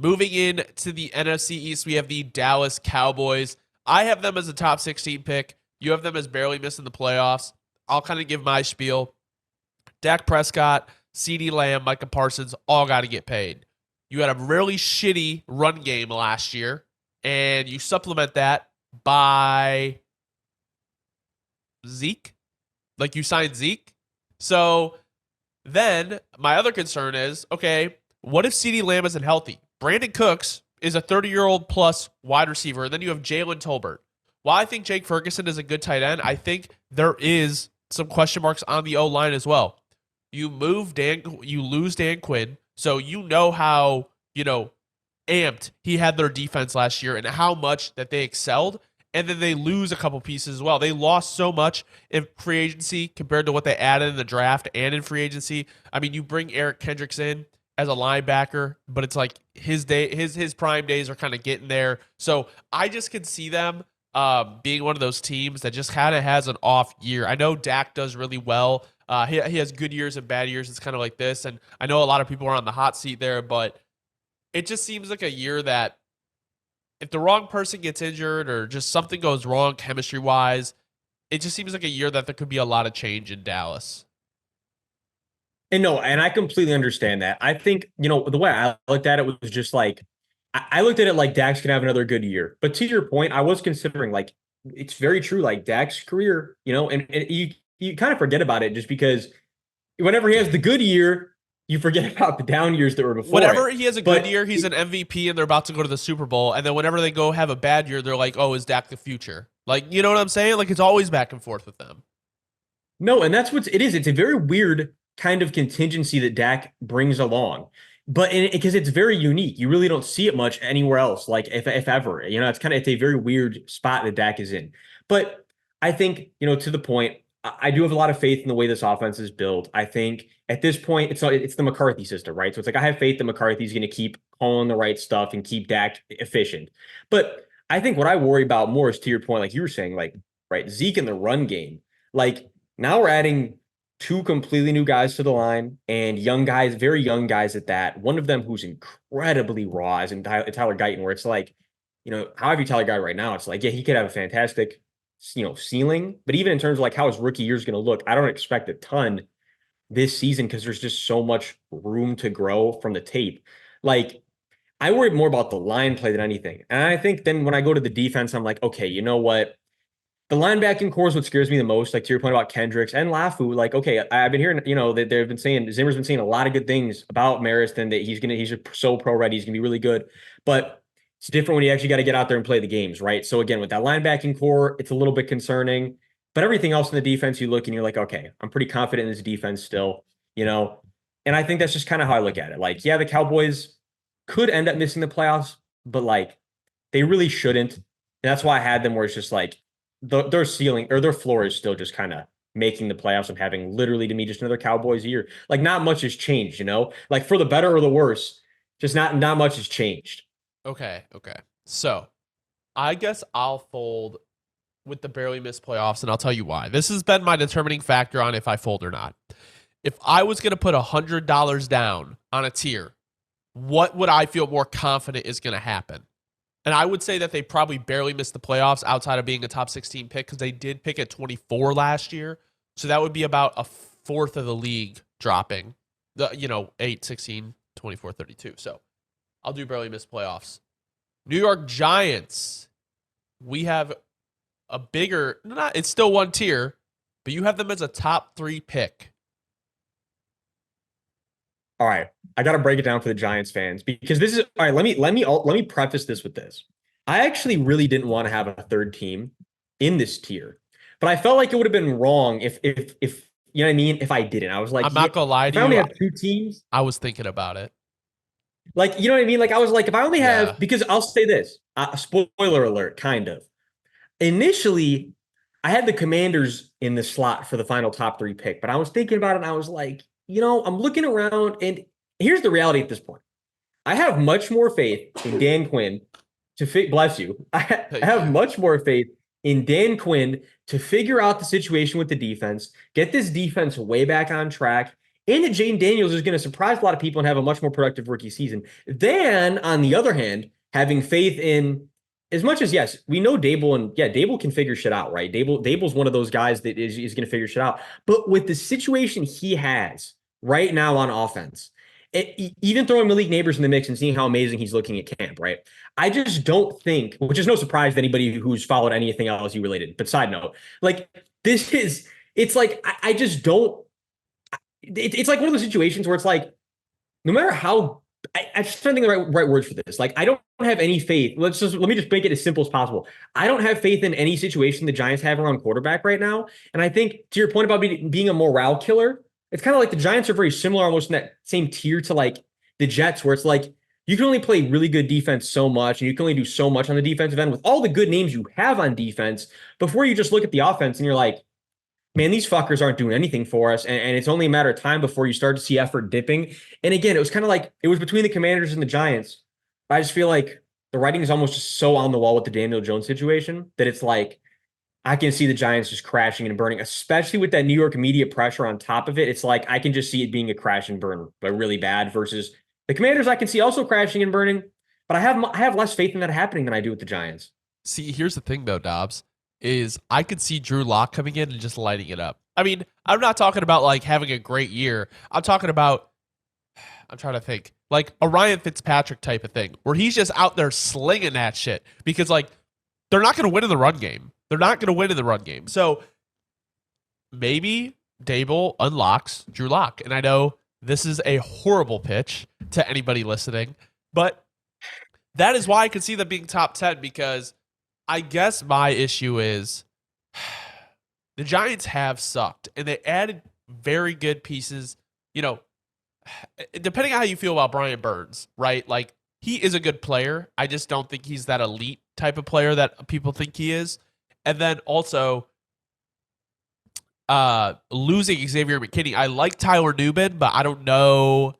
Moving in to the NFC East, we have the Dallas Cowboys. I have them as a top 16 pick. You have them as barely missing the playoffs. I'll kind of give my spiel. Dak Prescott, CeeDee Lamb, Micah Parsons all got to get paid. You had a really shitty run game last year, and you supplement that by Zeke. Like you signed Zeke. So then my other concern is, okay, what if CeeDee Lamb isn't healthy? Brandon Cooks is a 30-year-old plus wide receiver, and then you have Jalen Tolbert. While I think Jake Ferguson is a good tight end, I think there is some question marks on the O-line as well. You lose Dan Quinn, so you know how, amped he had their defense last year and how much that they excelled, and then they lose a couple pieces as well. They lost so much in free agency compared to what they added in the draft and in free agency. I mean, you bring Eric Kendricks in as a linebacker, but it's like his prime days are kind of getting there. So I just could see them being one of those teams that just kind of has an off year. I know Dak does really well. He has good years and bad years. It's kind of like this. And I know a lot of people are on the hot seat there, but it just seems like a year that if the wrong person gets injured or just something goes wrong chemistry-wise, it just seems like a year that there could be a lot of change in Dallas. And I completely understand that. I think, the way I looked at it was just like, I looked at it like Dak's can have another good year. But to your point, I was considering, like, it's very true, like Dak's career, and you kind of forget about it just because whenever he has the good year, you forget about the down years that were before. Whenever he has a good year, he's an MVP and they're about to go to the Super Bowl. And then whenever they go have a bad year, they're like, oh, is Dak the future? Like, you know what I'm saying? Like, it's always back and forth with them. No, and that's what it is. It's a very weird kind of contingency that Dak brings along. But because it's very unique, you really don't see it much anywhere else. Like if ever, it's a very weird spot that Dak is in. But I think, to the point, I do have a lot of faith in the way this offense is built. I think at this point, it's the McCarthy system, right? So it's like I have faith that McCarthy's going to keep calling the right stuff and keep Dak efficient. But I think what I worry about more is, to your point, like you were saying, like, right, Zeke in the run game. Like now we're adding two completely new guys to the line and young guys, very young guys at that. One of them who's incredibly raw is in Tyler Guyton, where it's like, however you Tyler Guyton right now, it's like, yeah, he could have a fantastic, ceiling. But even in terms of like how his rookie year is going to look, I don't expect a ton this season because there's just so much room to grow from the tape. Like, I worry more about the line play than anything. And I think then when I go to the defense, I'm like, okay, you know what? The linebacking core is what scares me the most. Like to your point about Kendricks and Lafu, like, okay, I've been hearing, that they've been saying Zimmer's been saying a lot of good things about Marist and that he's so pro ready, he's gonna be really good. But it's different when you actually got to get out there and play the games, right? So again, with that linebacking core, it's a little bit concerning. But everything else in the defense, you look and you're like, okay, I'm pretty confident in this defense still, And I think that's just kind of how I look at it. Like, yeah, the Cowboys could end up missing the playoffs, but like they really shouldn't. And that's why I had them where it's just like their ceiling or their floor is still just kind of making the playoffs and having literally to me just another Cowboys year. Like not much has changed, like for the better or the worse, just not much has changed. Okay. So I guess I'll fold with the barely missed playoffs, and I'll tell you why. This has been my determining factor on if I fold or not. If I was going to put $100 down on a tier, what would I feel more confident is going to happen? And I would say that they probably barely missed the playoffs outside of being a top 16 pick because they did pick at 24 last year. So that would be about a fourth of the league dropping. 8, 16, 24, 32. So I'll do barely missed playoffs. New York Giants. We have a bigger, it's still one tier, but you have them as a top 3 pick. All right, I got to break it down for the Giants fans because this is all right. Let me preface this with this. I actually really didn't want to have a third team in this tier, but I felt like it would have been wrong if you know what I mean. If I didn't, I was like, I'm not gonna lie to you. I only have 2 teams. I was thinking about it. Like, you know what I mean? Like I was like, if I only have, because I'll say this, spoiler alert, kind of. Initially, I had the Commanders in the slot for the final top 3 pick, but I was thinking about it and I was like, I'm looking around and here's the reality at this point. I have much more faith in Dan Quinn bless you. I have much more faith in Dan Quinn to figure out the situation with the defense, get this defense way back on track, and that Jaden Daniels is going to surprise a lot of people and have a much more productive rookie season. Then, on the other hand, having faith in, as much as, yes, we know Dable, and yeah, Dable can figure shit out, right? Dable's one of those guys that is going to figure shit out. But with the situation he has right now on offense, even throwing Malik Neighbors in the mix and seeing how amazing he's looking at camp, right? I just don't think, which is no surprise to anybody who's followed anything LSU related. But side note, like it's like I just don't. It's like one of those situations where it's like, no matter how, I'm just trying to think of the right words for this. Like, I don't have any faith. Let me just make it as simple as possible. I don't have faith in any situation the Giants have around quarterback right now. And I think to your point about being a morale killer, it's kind of like the Giants are very similar, almost in that same tier to like the Jets, where it's like you can only play really good defense so much, and you can only do so much on the defensive end with all the good names you have on defense before you just look at the offense and you're like, man, these fuckers aren't doing anything for us. And it's only a matter of time before you start to see effort dipping. And again, it was kind of like it was between the Commanders and the Giants. I just feel like the writing is almost just so on the wall with the Daniel Jones situation that it's like I can see the Giants just crashing and burning, especially with that New York media pressure on top of it. It's like I can just see it being a crash and burn, but really bad versus the Commanders. I can see also crashing and burning, but I have less faith in that happening than I do with the Giants. See, here's the thing though, Dobbs, is I could see Drew Lock coming in and just lighting it up. I mean, I'm not talking about like having a great year. I'm talking about, I'm trying to think, like a Ryan Fitzpatrick type of thing, where he's just out there slinging that shit because like they're not going to win in the run game. They're not going to win in the run game. So maybe Dable unlocks Drew Lock. And I know this is a horrible pitch to anybody listening, but that is why I could see them being top 10, because I guess my issue is the Giants have sucked and they added very good pieces. You know, depending on how you feel about Brian Burns, right? Like, he is a good player. I just don't think he's that elite type of player that people think he is. And then also losing Xavier McKinney. I like Tyler Newman, but I don't know,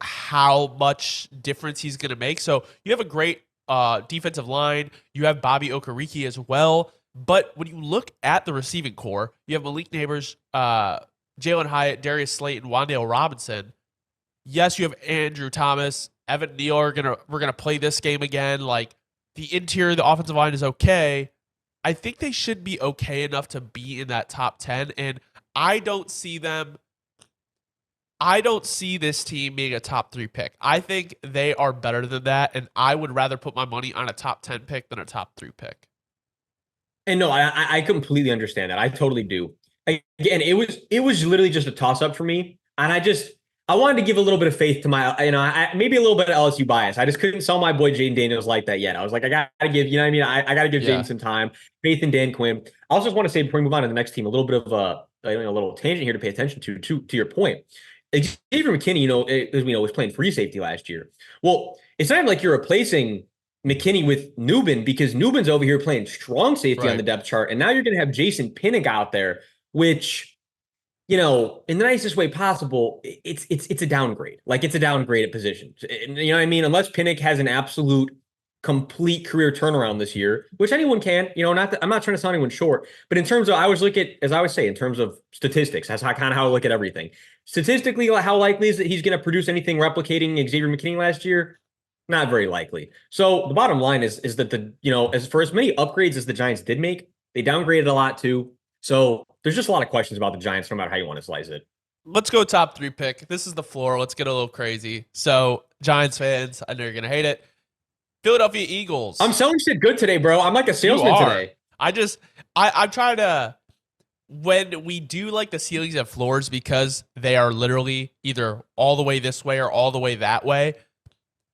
how much difference he's going to make. So you have a great defensive line. You have Bobby Okereke as well. But when you look at the receiving core, you have Malik Neighbors, Jalen Hyatt, Darius Slayton, Wan'Dale Robinson. Yes, you have Andrew Thomas, Evan Neal we're gonna play this game again. Like, the interior of the offensive line is okay. I think they should be okay enough to be in that top 10. And I don't see this team being a top 3 pick. I think they are better than that. And I would rather put my money on a top 10 pick than a top 3 pick. And no, I completely understand that. I totally do. Again, it was literally just a toss up for me. And I wanted to give a little bit of faith to my, maybe a little bit of LSU bias. I just couldn't sell my boy Jaden Daniels like that yet. I was like, I got to give, you know what I mean? I got to give Jaden some time. Faith in Dan Quinn. I also just want to say, before we move on to the next team, a little bit of a little tangent here to pay attention to your point. Xavier McKinney, as we know, was playing free safety last year. Well, it's not like you're replacing McKinney with Newbin, because Newbin's over here playing strong safety on the depth chart. And now you're going to have Jason Pinnock out there, which, in the nicest way possible, it's a downgrade. Like, it's a downgrade at positions. You know what I mean? Unless Pinnock has an absolute complete career turnaround this year, which anyone can, I'm not trying to sound anyone short, but in terms of, as I would say, in terms of statistics, that's how I look at everything. Statistically, how likely is that he's going to produce anything replicating Xavier McKinney last year? Not very likely. So the bottom line is that as for as many upgrades as the Giants did make, they downgraded a lot too. So there's just a lot of questions about the Giants, no matter how you want to slice it. Let's go top 3 pick. This is the floor. Let's get a little crazy. So, Giants fans, I know you're going to hate it. Philadelphia Eagles. I'm selling shit good today, bro. I'm like a salesman today. I'm trying to, when we do like the ceilings and floors, because they are literally either all the way this way or all the way that way,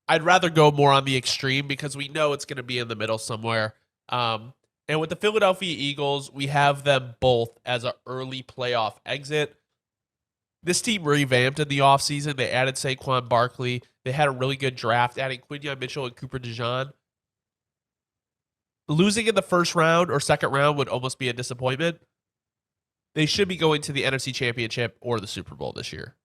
I'd rather go more on the extreme, because we know it's going to be in the middle somewhere. And with the Philadelphia Eagles, we have them both as an early playoff exit. This team revamped in the offseason. They added Saquon Barkley. They had a really good draft, adding Quinyon Mitchell and Cooper DeJean. Losing in the first round or second round would almost be a disappointment. They should be going to the NFC Championship or the Super Bowl this year.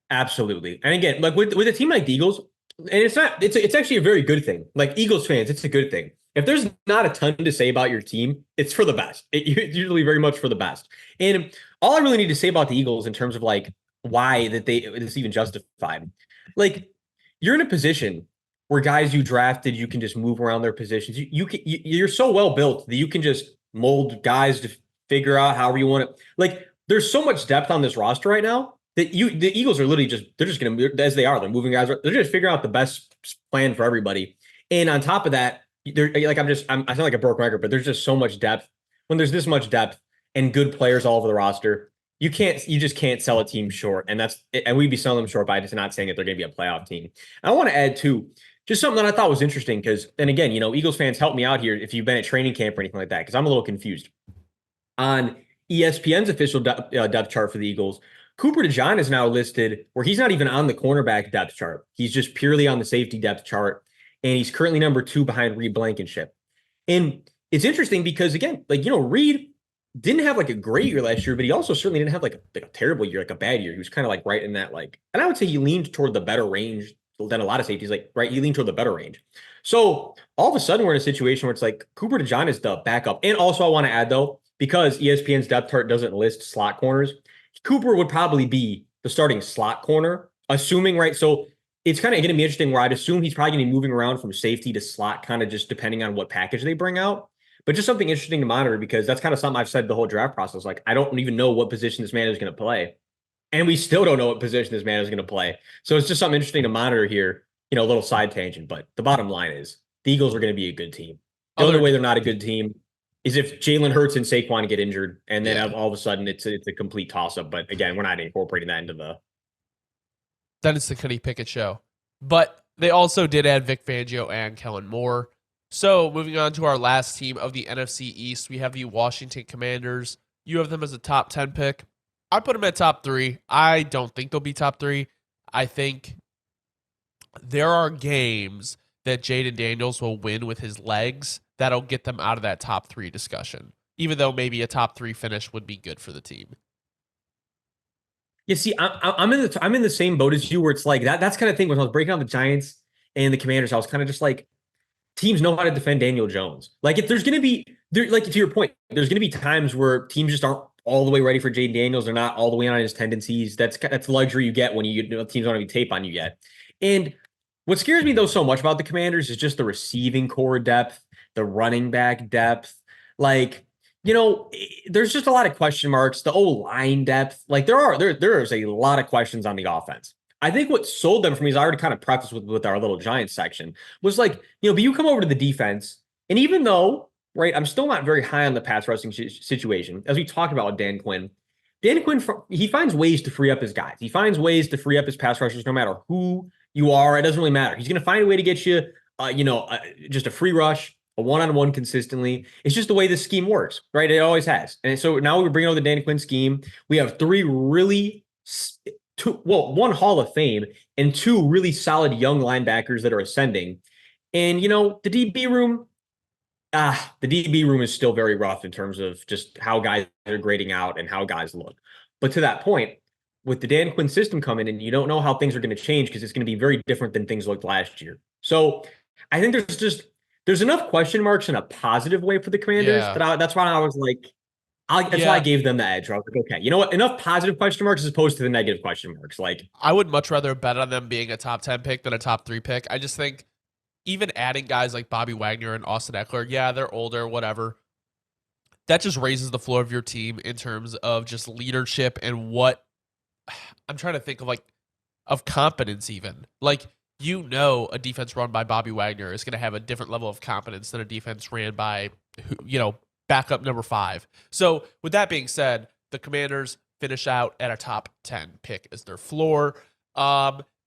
Absolutely. And again, like with a team like the Eagles, and it's actually a very good thing. Like, Eagles fans, it's a good thing. if there's not a ton to say about your team, it's for the best. It's usually very much for the best. And all I really need to say about the Eagles in terms of like why that they it's even justified, like you're in a position where guys you drafted, you can just move around their positions. You're so well built that you can just mold guys to figure out however you want it. Like there's so much depth on this roster right now that the Eagles are literally just they're just gonna as they are they're moving guys. They're just figuring out the best plan for everybody. And on top of that, they're like I sound like a broken record, but there's just so much depth. When there's this much depth and good players all over the roster, you just can't sell a team short. And we'd be selling them short by just not saying that they're going to be a playoff team. I want to add too, just something that I thought was interesting because, and again, Eagles fans, help me out here if you've been at training camp or anything like that, because I'm a little confused. On ESPN's official depth chart for the Eagles, Cooper DeJean is now listed where he's not even on the cornerback depth chart. He's just purely on the safety depth chart, and he's currently number 2 behind Reed Blankenship. And it's interesting because, again, Reed didn't have like a great year last year, but he also certainly didn't have like a terrible year, like a bad year. He was kind of like right in that and I would say he leaned toward the better range than a lot of safeties. Like, right, he leaned toward the better range. So all of a sudden we're in a situation where it's like Cooper DeJean is the backup. And also I want to add though, because ESPN's depth chart doesn't list slot corners, Cooper would probably be the starting slot corner, assuming, right? So it's kind of going to be interesting where I'd assume he's probably going to be moving around from safety to slot, kind of just depending on what package they bring out. But just something interesting to monitor because that's kind of something I've said the whole draft process. Like, I don't even know what position this man is going to play. And we still don't know what position this man is going to play. So it's just something interesting to monitor here, a little side tangent. But the bottom line is the Eagles are going to be a good team. The only way they're not a good team is if Jalen Hurts and Saquon get injured. And then all of a sudden it's a complete toss-up. But again, we're not incorporating that into then it's the Kenny Pickett show. But they also did add Vic Fangio and Kellen Moore. So moving on to our last team of the NFC East, we have the Washington Commanders. You have them as a top 10 pick. I put them at top 3. I don't think they'll be top 3. I think there are games that Jaden Daniels will win with his legs that'll get them out of that top 3 discussion, even though maybe a top 3 finish would be good for the team. Yeah, see, I'm in the same boat as you where it's like that's kind of thing when I was breaking down the Giants and the Commanders, I was kind of just like, teams know how to defend Daniel Jones. Like, if there's going to be, like, to your point, there's going to be times where teams just aren't all the way ready for Jaden Daniels. They're not all the way on his tendencies. That's the luxury you get when teams don't have any tape on you yet. And what scares me, though, so much about the Commanders is just the receiving core depth, the running back depth. Like, there's just a lot of question marks. The O-line depth. Like, there's a lot of questions on the offense. I think what sold them for me is I already kind of prefaced with our little Giants section was like, but you come over to the defense, and even though, right, I'm still not very high on the pass rushing situation, as we talked about with Dan Quinn, he finds ways to free up his guys. He finds ways to free up his pass rushers no matter who you are. It doesn't really matter. He's going to find a way to get you, just a free rush, a one-on-one consistently. It's just the way this scheme works, right? It always has. And so now we're bringing over the Dan Quinn scheme. We have 3 really one Hall of Fame and 2 really solid young linebackers that are ascending. And, the DB room is still very rough in terms of just how guys are grading out and how guys look. But to that point, with the Dan Quinn system coming in, you don't know how things are going to change because it's going to be very different than things looked last year. So I think there's enough question marks in a positive way for the Commanders that's why I was like, that's why I gave them the edge. I was like, okay, you know what? Enough positive question marks as opposed to the negative question marks. Like, I would much rather bet on them being a top 10 pick than a top 3 pick. I just think even adding guys like Bobby Wagner and Austin Eckler, they're older, whatever. That just raises the floor of your team in terms of just leadership and what I'm trying to think of competence even. Like, a defense run by Bobby Wagner is going to have a different level of competence than a defense ran by, backup number 5. So with that being said, the Commanders finish out at a top 10 pick as their floor.